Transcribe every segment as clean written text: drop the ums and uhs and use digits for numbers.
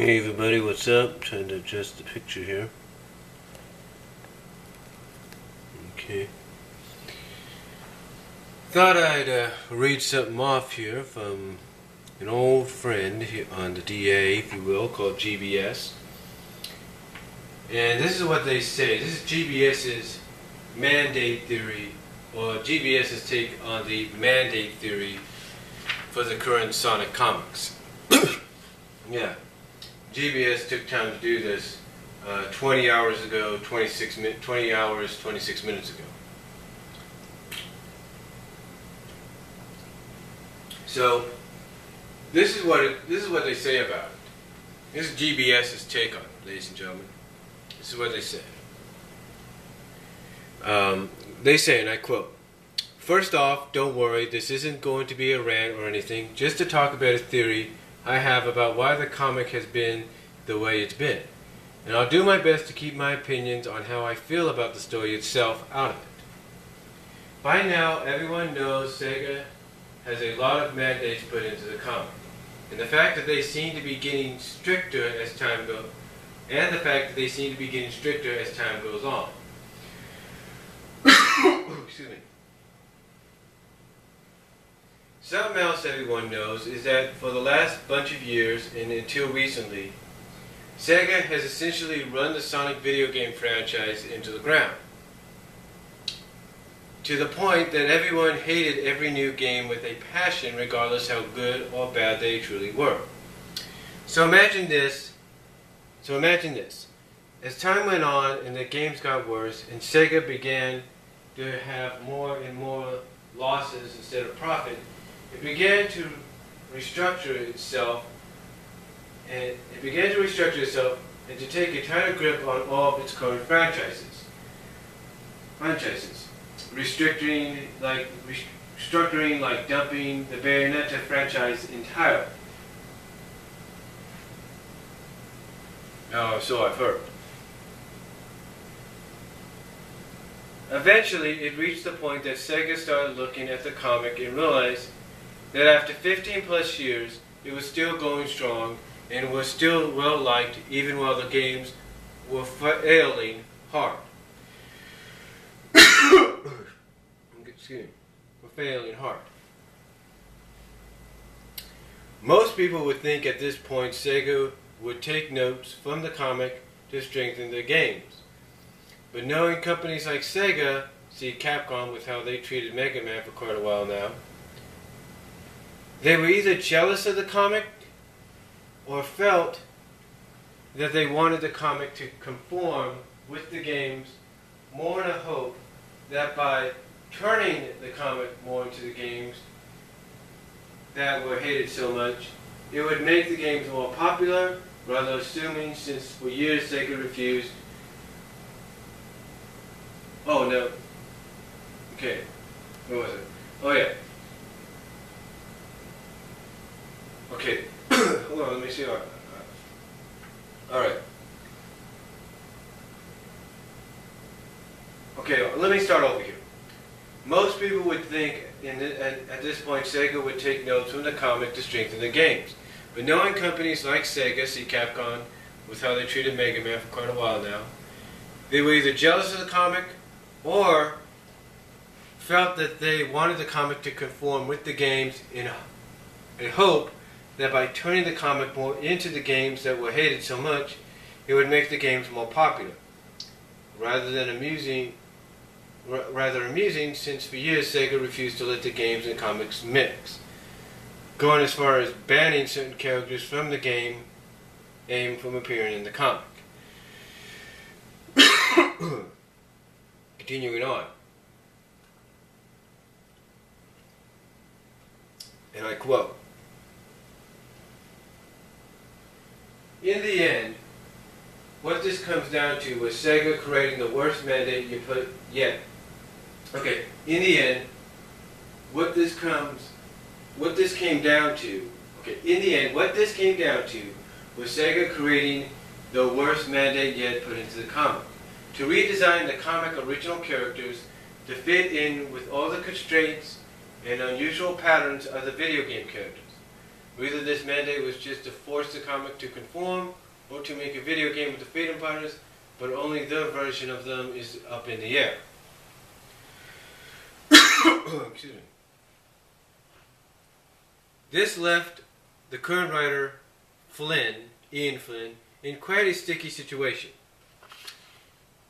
Hey everybody, what's up? Trying to adjust the picture here. Okay. Thought I'd read something off here from an old friend here on the DA, if you will, called GBS. And this is what they say. This is GBS'S Mandate Theory, or GBS's take on the Mandate Theory for the current Sonic comics. Yeah. GBS took time to do this 20 hours ago, 20 hours, 26 minutes ago. So this is what they say about it. This is GBS's take on it, ladies and gentlemen. This is what they say. They say, and I quote, "First off, don't worry, this isn't going to be a rant or anything, just to talk about a theory I have about why the comic has been the way it's been. And I'll do my best to keep my opinions on how I feel about the story itself out of it. By now, everyone knows Sega has a lot of mandates put into the comic. And the fact that they seem to be getting stricter as time goes on. Excuse me. Something else everyone knows is that for the last bunch of years, and until recently, Sega has essentially run the Sonic video game franchise into the ground. To the point that everyone hated every new game with a passion regardless how good or bad they truly were. So imagine this. As time went on and the games got worse and Sega began to have more and more losses instead of profit, it began to restructure itself and to take a tighter grip on all of its current franchises. Restructuring like dumping the Bayonetta franchise entirely. Oh, so I've heard. Eventually, it reached the point that Sega started looking at the comic and realized that after 15 plus years, it was still going strong and was still well liked even while the games were failing hard. Most people would think at this point Sega would take notes from the comic to strengthen their games. But knowing companies like Sega, see Capcom with how they treated Mega Man for quite a while now, they were either jealous of the comic or felt that they wanted the comic to conform with the games more in a hope that by turning the comic more into the games that were hated so much, it would make the games more popular, rather assuming since for years Sega refused. Oh no. Okay. What was it? Oh yeah. Okay. Hold on, let me see. Alright. Okay, let me start over here. Most people would think at this point Sega would take notes from the comic to strengthen the games. But knowing companies like Sega, see Capcom, with how they treated Mega Man for quite a while now, they were either jealous of the comic or felt that they wanted the comic to conform with the games in a hope that by turning the comic more into the games that were hated so much, it would make the games more popular. Rather amusing, since for years Sega refused to let the games and comics mix, going as far as banning certain characters from the game aimed from appearing in the comic. Continuing on. And I quote, "In the end, what this comes down to was Sega creating the worst mandate you put yet." Okay, in the end, what this came down to was Sega creating the worst mandate yet put into the comic. To redesign the comic original characters to fit in with all the constraints and unusual patterns of the video game characters. Whether this mandate was just to force the comic to conform or to make a video game with the Freedom Fighters, but only their version of them is up in the air. Excuse me. This left the current writer, Ian Flynn, in quite a sticky situation.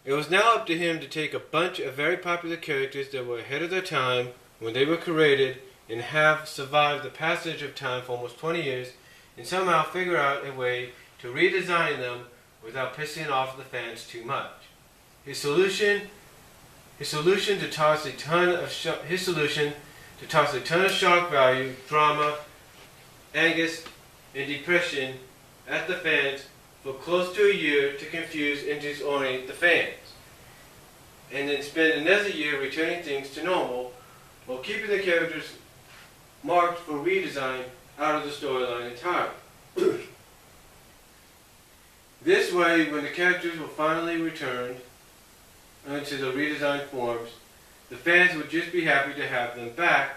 It was now up to him to take a bunch of very popular characters that were ahead of their time when they were created and have survived the passage of time for almost 20 years and somehow figure out a way to redesign them without pissing off the fans too much. His solution to toss a ton of shock value, drama, angst, and depression at the fans for close to a year to confuse and disorient the fans, and then spend another year returning things to normal while keeping the characters marked for redesign out of the storyline entirely. This way, when the characters were finally returned into the redesigned forms, the fans would just be happy to have them back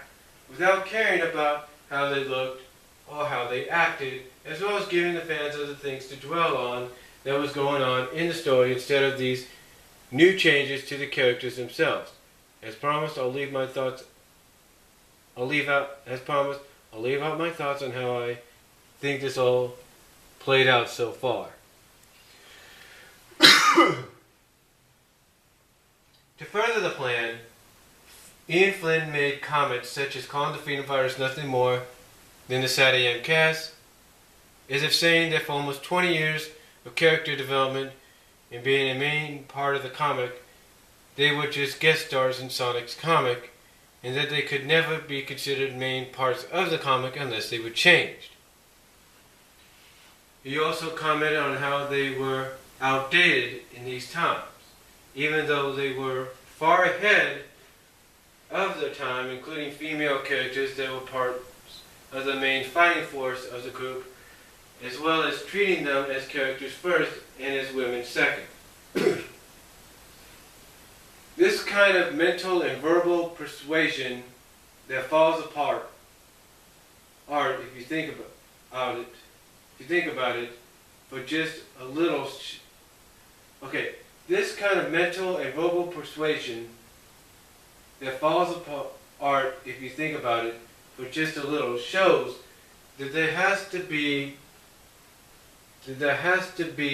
without caring about how they looked or how they acted, as well as giving the fans other things to dwell on that was going on in the story instead of these new changes to the characters themselves. As promised, I'll leave out my thoughts on how I think this all played out so far. To further the plan, Ian Flynn made comments such as calling the Freedom Fighters nothing more than the Sad AM cast, as if saying that for almost 20 years of character development and being a main part of the comic, they were just guest stars in Sonic's comic, and that they could never be considered main parts of the comic unless they were changed. He also commented on how they were outdated in these times, even though they were far ahead of their time, including female characters that were parts of the main fighting force of the group, as well as treating them as characters first and as women second. This kind of mental and verbal persuasion that falls apart art, if you think about it, for just a little. This kind of mental and verbal persuasion that falls apart, if you think about it, for just a little, shows that there has to be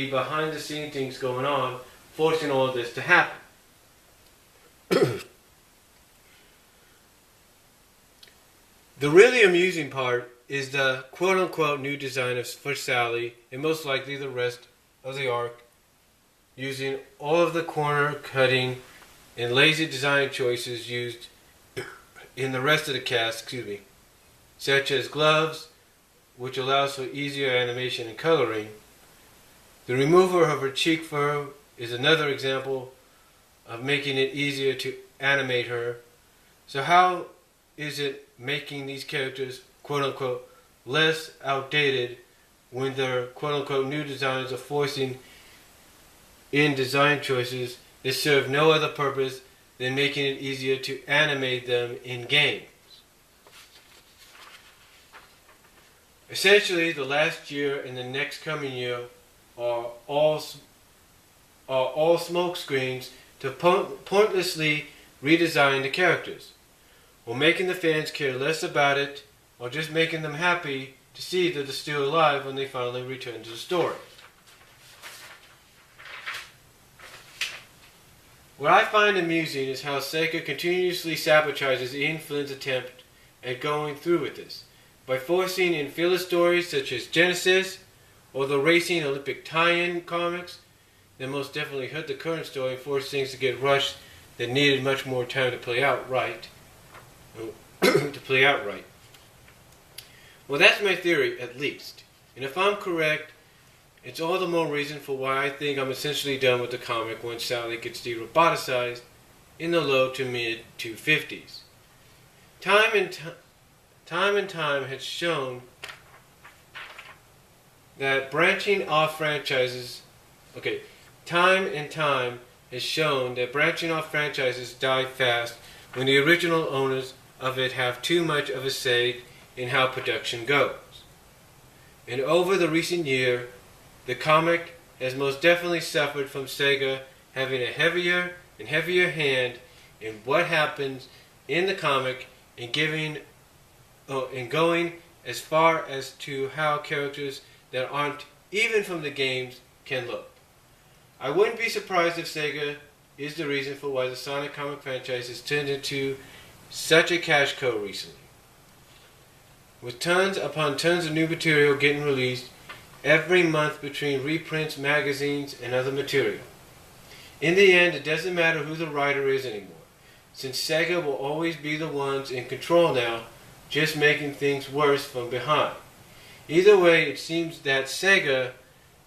behind the scene things going on, forcing all of this to happen. The really amusing part is the quote-unquote new design for Sally, and most likely the rest of the arc, using all of the corner cutting and lazy design choices used in the rest of the cast, such as gloves, which allows for easier animation and coloring. The removal of her cheek fur is another example of making it easier to animate her. So how is it making these characters quote-unquote less outdated when their quote-unquote new designs are forcing in design choices that serve no other purpose than making it easier to animate them in games? Essentially, the last year and the next coming year are all smoke screens to pointlessly redesign the characters, or making the fans care less about it, or just making them happy to see that they're still alive when they finally return to the story. What I find amusing is how Sega continuously sabotages Ian Flynn's attempt at going through with this, by forcing in filler stories such as Genesis, or the Racing Olympic tie-in comics that most definitely hurt the current story and forced things to get rushed that needed much more time to play out right. Well, that's my theory, at least. And if I'm correct, it's all the more reason for why I think I'm essentially done with the comic once Sally gets de-roboticized in the low to mid 250s. Time and time has shown that branching off franchises die fast when the original owners of it have too much of a say in how production goes. And over the recent year, the comic has most definitely suffered from Sega having a heavier and heavier hand in what happens in the comic and going as far as to how characters that aren't even from the games can look. I wouldn't be surprised if Sega is the reason for why the Sonic comic franchise has turned into such a cash cow recently. With tons upon tons of new material getting released every month between reprints, magazines, and other material. In the end, it doesn't matter who the writer is anymore, since Sega will always be the ones in control now, just making things worse from behind. Either way, it seems that Sega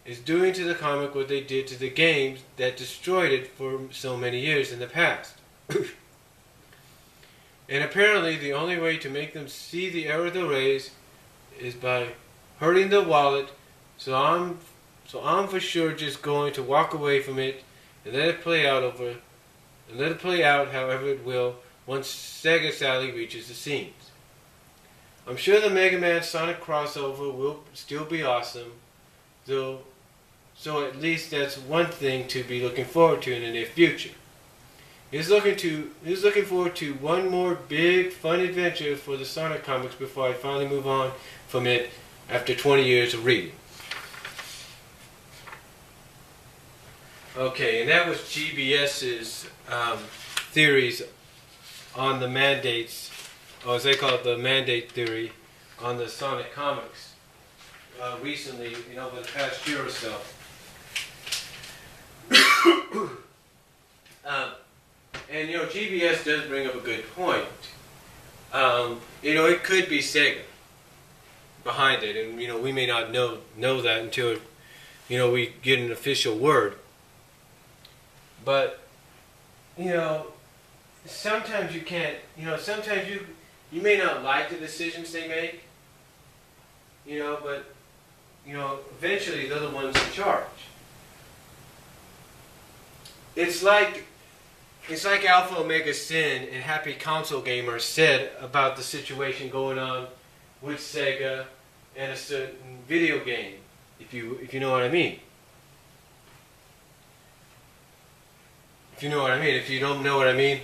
is doing to the comic what they did to the games that destroyed it for so many years in the past. And apparently the only way to make them see the error of the rays is by hurting the wallet, so I'm for sure just going to walk away from it and let it play out however it will once Sega Sally reaches the scenes. I'm sure the Mega Man Sonic crossover will still be awesome, though, so at least that's one thing to be looking forward to in the near future. He's looking forward to one more big fun adventure for the Sonic comics before I finally move on from it after 20 years of reading. Okay, and that was GBS's theories on the mandates, or as they call it, the Mandate Theory on the Sonic comics recently, over the past year or so. And GBS does bring up a good point. It could be Sega behind it, and we may not know that until we get an official word. But sometimes you can't. Sometimes you may not like the decisions they make. But eventually they're the ones in charge. It's like Alpha Omega Sin and Happy Console Gamer said about the situation going on with Sega and a certain video game, if you know what I mean. If you know what I mean. If you don't know what I mean,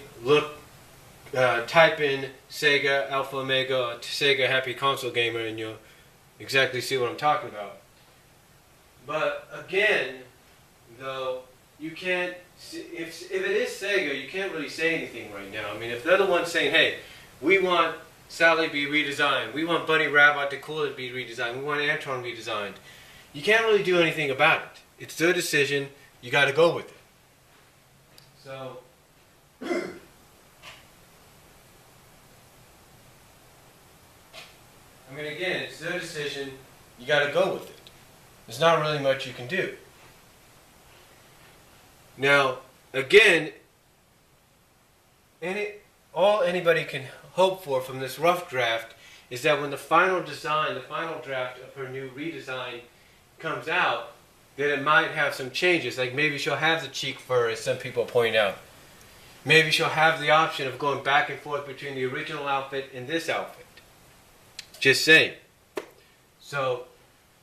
type in Sega Alpha Omega or Sega Happy Console Gamer and you'll exactly see what I'm talking about. But again, though, you can't. If it is Sega, you can't really say anything right now. I mean, if they're the ones saying, hey, we want Sally to be redesigned, we want Bunny Rabbit the Cooler to be redesigned, we want Antron redesigned, you can't really do anything about it. It's their decision, you got to go with it. So, again, it's their decision, you got to go with it. There's not really much you can do. Now, again, all anybody can hope for from this rough draft is that when the final draft of her new redesign comes out, that it might have some changes. Like maybe she'll have the cheek fur, as some people point out. Maybe she'll have the option of going back and forth between the original outfit and this outfit. Just saying. So,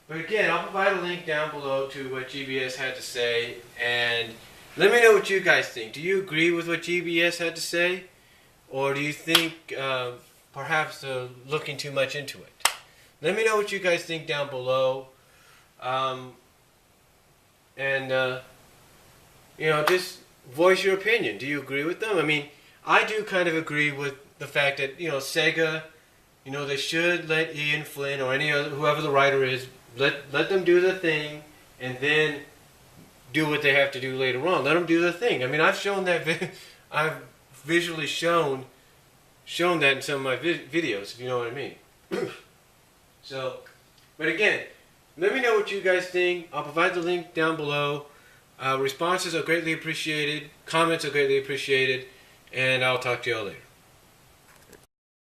but again, I'll provide a link down below to what GBS had to say, and let me know what you guys think. Do you agree with what GBS had to say? Or do you think perhaps they're looking too much into it? Let me know what you guys think down below. Just voice your opinion. Do you agree with them? I mean, I do kind of agree with the fact that, Sega, they should let Ian Flynn or whoever the writer is, let them do the thing, and then do what they have to do later on. Let them do the thing. I mean, I've shown that. I've visually shown that in some of my videos, if you know what I mean. So, but again, let me know what you guys think. I'll provide the link down below. Responses are greatly appreciated. Comments are greatly appreciated. And I'll talk to you all later.